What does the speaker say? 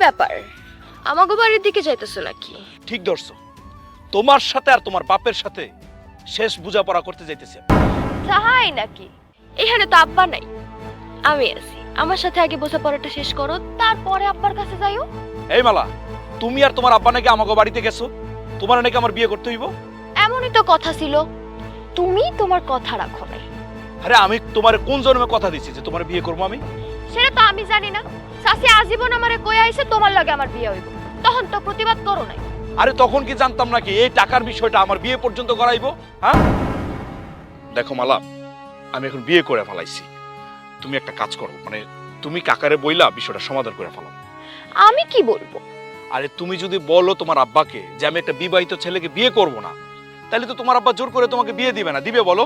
ব্যাপার, আমাগো বাড়ির দিকে যাইতেছো নাকি? ঠিক ধরছো, তোমার সাথে আর তোমার বাপের সাথে শেষ বোঝাপড়া করতে যাইতেছি। তাই নাকি? এখানে তো আব্বা নাই, আমি আছি। আমার সাথে আগে বোঝাপড়াটা শেষ করো, তারপরে আব্বার কাছে যাইও। এই মালা, তুমি আর তোমার আব্বা নাকি আমাকে বাড়িতে গেছো, তোমার নাকি আমার বিয়ে করতে হইব? এমনই তো কথা ছিল, তুমি তোমার কথা রাখো নাই। আরে আমি তোমার কোন জন্মে কথা দিছি যে তোমার বিয়ে করবো আমি? সেটা তো আমি জানি না। চাচি আজীবন আমারে কই আইছে তোমার লগে আমার বিয়ে হইব, তখন তো প্রতিবাদ করো নাই। আরে তখন কি জানতাম নাকি এই টাকার বিষয়টা আমার বিয়ে পর্যন্ত করাইবো? হ্যাঁ দেখো মালা, আমি এখন বিয়ে করে ফেলাইছি। তুমি একটা কাজ করো, মানে তুমি কাকারে বইলা বিষয়টা সমাধান করে ফেলাও। আমি কি বলবো? আরে তুমি যদি বলো তোমার আব্বাকে যে আমি একটা বিবাহিত ছেলেকে বিয়ে করব না, তাহলে তো তোমার আব্বা জোর করে তোমাকে বিয়ে দিবে না, দিবে বলো?